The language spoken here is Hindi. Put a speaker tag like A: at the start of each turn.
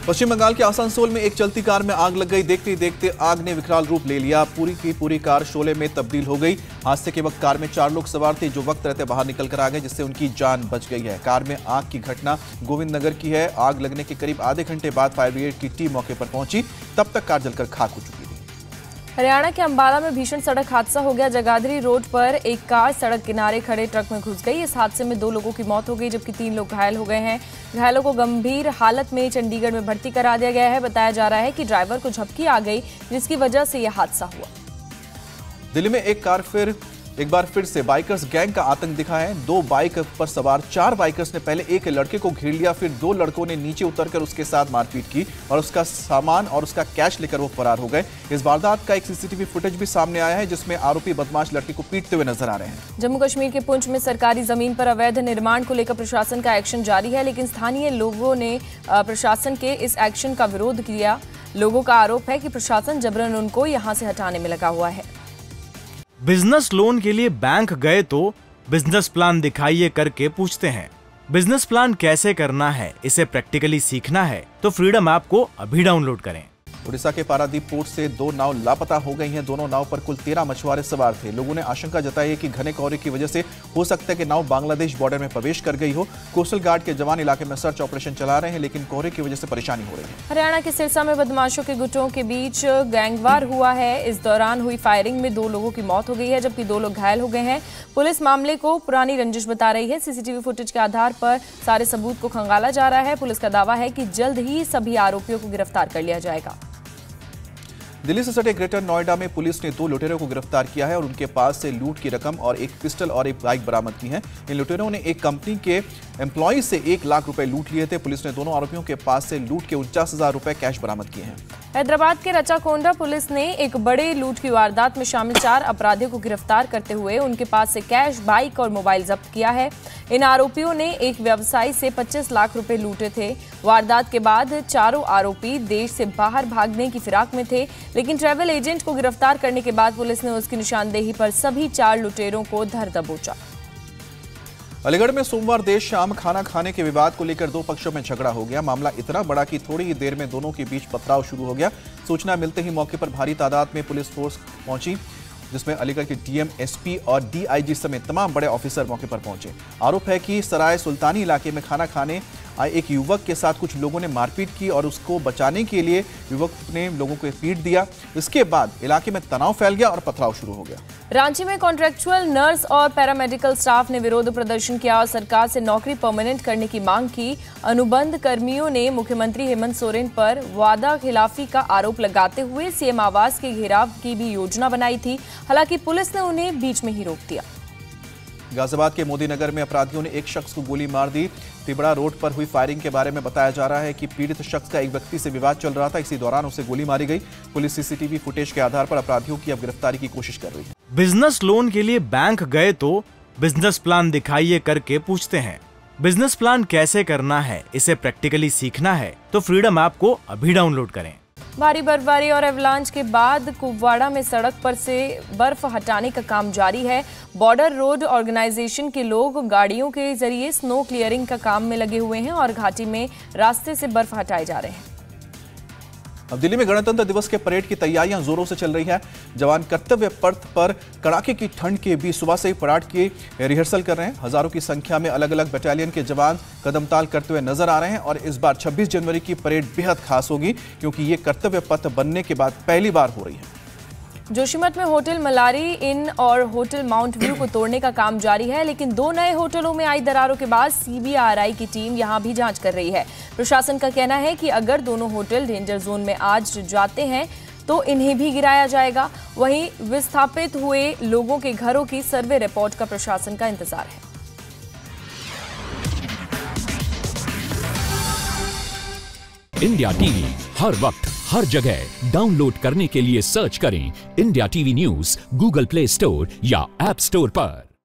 A: पश्चिम बंगाल के आसनसोल में एक चलती कार में आग लग गई। देखते ही देखते आग ने विकराल रूप ले लिया। पूरी की पूरी कार शोले में तब्दील हो गई। हादसे के वक्त कार में 4 लोग सवार थे, जो वक्त रहते बाहर निकल कर आ गए, जिससे उनकी जान बच गई है। कार में आग की घटना गोविंद नगर की है। आग लगने के करीब आधे घंटे बाद फायर ब्रिगेड की टीम मौके पर पहुंची। तब तक कार जलकर खाक हो चुकी थी।
B: हरियाणा के अंबाला में भीषण सड़क हादसा हो गया। जगाधरी रोड पर एक कार सड़क किनारे खड़े ट्रक में घुस गई। इस हादसे में 2 लोगों की मौत हो गई, जबकि 3 लोग घायल हो गए हैं। घायलों को गंभीर हालत में चंडीगढ़ में भर्ती करा दिया गया है। बताया जा रहा है कि ड्राइवर को झपकी आ गई, जिसकी वजह से यह हादसा हुआ।
A: दिल्ली में एक बार फिर से बाइकर्स गैंग का आतंक दिखा है। 2 बाइक पर सवार 4 बाइकर्स ने पहले एक लड़के को घेर लिया, फिर 2 लड़कों ने नीचे उतरकर उसके साथ मारपीट की और उसका सामान और उसका कैश लेकर वो फरार हो गए। इस वारदात का एक सीसीटीवी फुटेज भी सामने आया है, जिसमें आरोपी बदमाश लड़के को पीटते हुए नजर आ रहे हैं।
B: जम्मू कश्मीर के पुंछ में सरकारी जमीन पर अवैध निर्माण को लेकर प्रशासन का एक्शन जारी है, लेकिन स्थानीय लोगों ने प्रशासन के इस एक्शन का विरोध किया। लोगों का आरोप है कि प्रशासन जबरन उनको यहां से हटाने में लगा हुआ है।
C: बिजनेस लोन के लिए बैंक गए तो बिजनेस प्लान दिखाइए करके पूछते हैं। बिजनेस प्लान कैसे करना है, इसे प्रैक्टिकली सीखना है तो फ्रीडम ऐप को अभी डाउनलोड करें।
A: उड़ीसा के पारादीप पोर्ट से 2 नाव लापता हो गई हैं। दोनों नाव पर कुल 13 मछुआरे सवार थे। लोगों ने आशंका जताई है कि घने कोहरे की वजह से हो सकता है कि नाव बांग्लादेश बॉर्डर में प्रवेश कर गई हो। कोस्टल गार्ड के जवान इलाके में सर्च ऑपरेशन चला रहे हैं, लेकिन कोहरे की वजह से परेशानी हो रही है।
B: हरियाणा के सिरसा में बदमाशों के गुटों के बीच गैंगवार हुआ है। इस दौरान हुई फायरिंग में 2 लोगों की मौत हो गई है, जबकि 2 लोग घायल हो गए हैं। पुलिस मामले को पुरानी रंजिश बता रही है। सीसीटीवी फुटेज के आधार पर सारे सबूत को खंगाला जा रहा है। पुलिस का दावा है कि जल्द ही सभी आरोपियों को गिरफ्तार कर लिया जाएगा।
A: दिल्ली से सटे ग्रेटर नोएडा में पुलिस ने 2 लुटेरों को गिरफ्तार किया है और उनके पास से लूट की रकम और एक पिस्टल और एक बाइक बरामद की है। इन लुटेरों ने एक कंपनी के एम्प्लॉय से 1 लाख रुपए लूट लिए थे। पुलिस ने दोनों आरोपियों के पास से लूट के 49,000 रुपए कैश बरामद किए हैं।
B: हैदराबाद के रचाकोंडा पुलिस ने एक बड़े लूट की वारदात में शामिल 4 अपराधियों को गिरफ्तार करते हुए उनके पास से कैश, बाइक और मोबाइल जब्त किया है। इन आरोपियों ने एक व्यवसायी से 25 लाख रुपए लूटे थे। वारदात के बाद चारों आरोपी देश से बाहर भागने की फिराक में थे, लेकिन ट्रैवल एजेंट को गिरफ्तार करने के बाद पुलिस ने उसकी निशानदेही पर सभी 4 लुटेरों को धर दबोचा।
A: अलीगढ़ में सोमवार देर शाम खाना खाने के विवाद को लेकर 2 पक्षों में झगड़ा हो गया। मामला इतना बड़ा कि थोड़ी ही देर में दोनों के बीच पथराव शुरू हो गया। सूचना मिलते ही मौके पर भारी तादाद में पुलिस फोर्स पहुंची, जिसमें अलीगढ़ के डीएम, एसपी और डीआईजी समेत तमाम बड़े ऑफिसर मौके पर पहुंचे। आरोप है कि सराय सुल्तानी इलाके में खाना खाने आए एक युवक के साथ कुछ लोगों ने मारपीट की और उसको बचाने के लिए युवक ने लोगों को पीट दिया। इसके बाद इलाके में तनाव फैल गया और पथराव शुरू हो गया।
B: रांची में कॉन्ट्रैक्चुअल नर्स और पैरामेडिकल स्टाफ ने विरोध प्रदर्शन किया और सरकार से नौकरी परमानेंट करने की मांग की। अनुबंध कर्मियों ने मुख्यमंत्री हेमंत सोरेन पर वादा खिलाफी का आरोप लगाते हुए सीएम आवास के घेराव की भी योजना बनाई थी। हालांकि पुलिस ने उन्हें बीच में ही रोक दिया।
A: गाजियाबाद के मोदी नगर में अपराधियों ने एक शख्स को गोली मार दी। तिबड़ा रोड पर हुई फायरिंग के बारे में बताया जा रहा है कि पीड़ित शख्स का एक व्यक्ति से विवाद चल रहा था। इसी दौरान उसे गोली मारी गई। पुलिस सीसीटीवी फुटेज के आधार पर अपराधियों की अब गिरफ्तारी की कोशिश कर रही है।
C: बिजनेस लोन के लिए बैंक गए तो बिजनेस प्लान दिखाइए करके पूछते हैं। बिजनेस प्लान कैसे करना है, इसे प्रैक्टिकली सीखना है तो फ्रीडम ऐप को अभी डाउनलोड करें।
B: भारी बर्फबारी और एवलांच के बाद कुपवाड़ा में सड़क पर से बर्फ हटाने का काम जारी है। बॉर्डर रोड ऑर्गेनाइजेशन के लोग गाड़ियों के जरिए स्नो क्लियरिंग का काम में लगे हुए हैं और घाटी में रास्ते से बर्फ हटाए जा रहे हैं।
A: अब दिल्ली में गणतंत्र दिवस के परेड की तैयारियां जोरों से चल रही है। जवान कर्तव्य पथ पर कड़ाके की ठंड के बीच सुबह से ही परेड की रिहर्सल कर रहे हैं। हजारों की संख्या में अलग अलग बटालियन के जवान कदमताल करते हुए नजर आ रहे हैं और इस बार 26 जनवरी की परेड बेहद खास होगी, क्योंकि ये कर्तव्य पथ बनने के बाद पहली बार हो रही है।
B: जोशीमठ में होटल मलारी इन और होटल माउंट व्यू को तोड़ने का काम जारी है, लेकिन 2 नए होटलों में आई दरारों के बाद सीबीआरआई की टीम यहां भी जांच कर रही है। प्रशासन का कहना है कि अगर दोनों होटल डेंजर जोन में आज जाते हैं तो इन्हें भी गिराया जाएगा। वहीं विस्थापित हुए लोगों के घरों की सर्वे रिपोर्ट का प्रशासन का इंतजार है।
D: इंडिया टीवी हर वक्त हर जगह डाउनलोड करने के लिए सर्च करें India TV news Google play store या ऐप स्टोर पर।